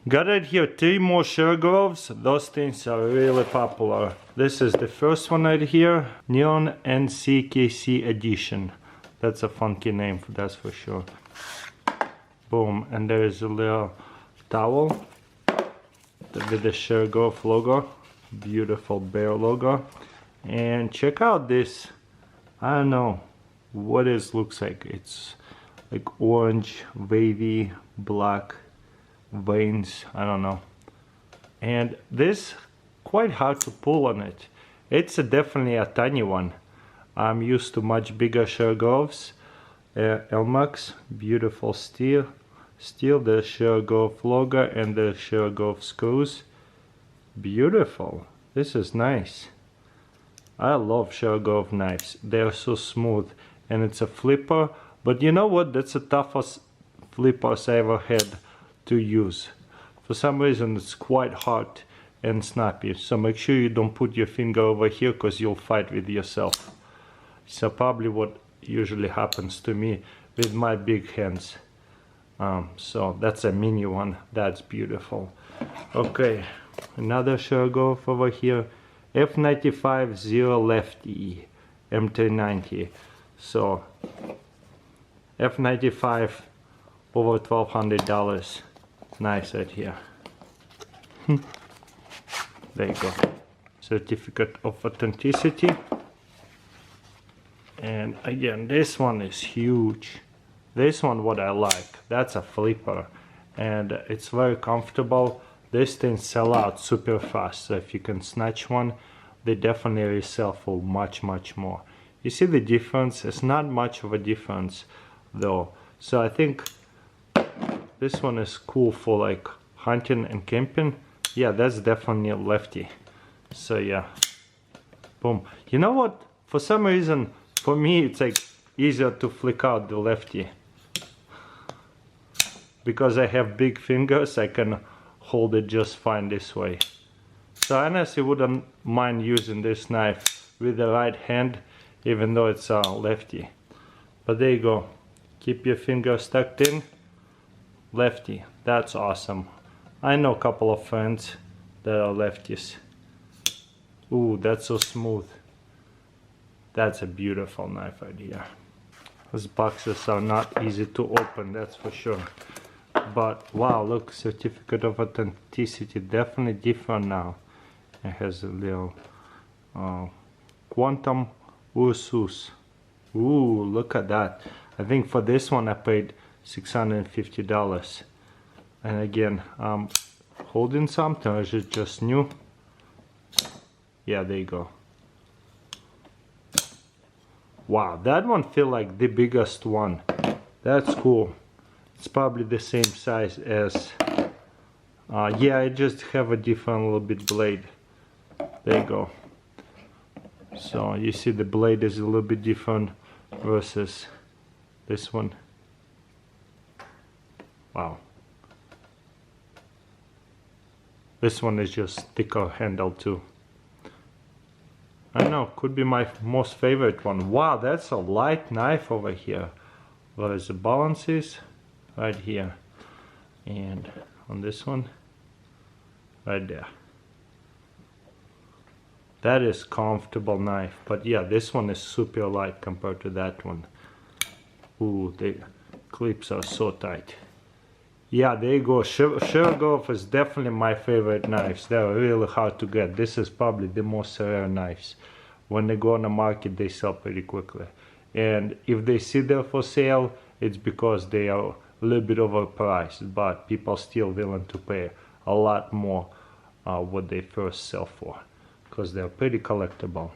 Got it here, 3 more share gloves. Those things are really popular. This is the first one right here, Neon NCKC Edition. That's a funky name, that's for sure. Boom, and there's a little towel with the share glove logo. Beautiful bear logo. And check out this, I don't know what it looks like. It's like orange, wavy, black veins, I don't know. And this quite hard to pull on it. It's definitely a tiny one. I'm used to much bigger share gloves. Elmax, beautiful steel, the share glove logo and the share glove screws. Beautiful. This is nice. I love share glove knives. They're so smooth, and it's a flipper. But you know what? That's the toughest flippers I ever had to use. For some reason it's quite hard and snappy, so make sure you don't put your finger over here because you'll fight with yourself. So probably what usually happens to me with my big hands. So that's a mini one. That's beautiful. Okay, another share glove over here, F95 Zero Lefty M390. So F95 over $1,200. Nice right here. There you go. Certificate of authenticity. And again, this one is huge. This one what I like. That's a flipper. And it's very comfortable. These things sell out super fast. So if you can snatch one, they definitely sell for much more. You see the difference? It's not much of a difference though. So I think this one is cool for like hunting and camping. Yeah, that's definitely a lefty. So yeah, boom. You know what? For some reason, for me, it's like easier to flick out the lefty. Because I have big fingers, I can hold it just fine this way. So I honestly wouldn't mind using this knife with the right hand, even though it's a lefty. But there you go. Keep your fingers tucked in. Lefty, that's awesome. I know a couple of friends that are lefties. Ooh, that's so smooth. That's a beautiful knife right here. These boxes are not easy to open, that's for sure. But wow, look, certificate of authenticity, definitely different now. It has a little quantum Ursus. Ooh, look at that. I think for this one I paid $650. And again, I'm holding something, or is it just new? Yeah, there you go. Wow, that one feels like the biggest one. That's cool. It's probably the same size as yeah, I just have a different little bit blade. There you go. So you see the blade is a little bit different versus this one. Wow. This one is just thicker handle too. I don't know, could be my most favorite one. Wow, that's a light knife over here. Where is the balance is? Right here. And on this one, right there. That is comfortable knife, but yeah, this one is super light compared to that one. Ooh, the clips are so tight. Yeah, there you go. Share glove is definitely my favorite knives. They're really hard to get. This is probably the most rare knives. When they go on the market, they sell pretty quickly. And if they sit there for sale, it's because they are a little bit overpriced, but people still willing to pay a lot more what they first sell for, because they're pretty collectible.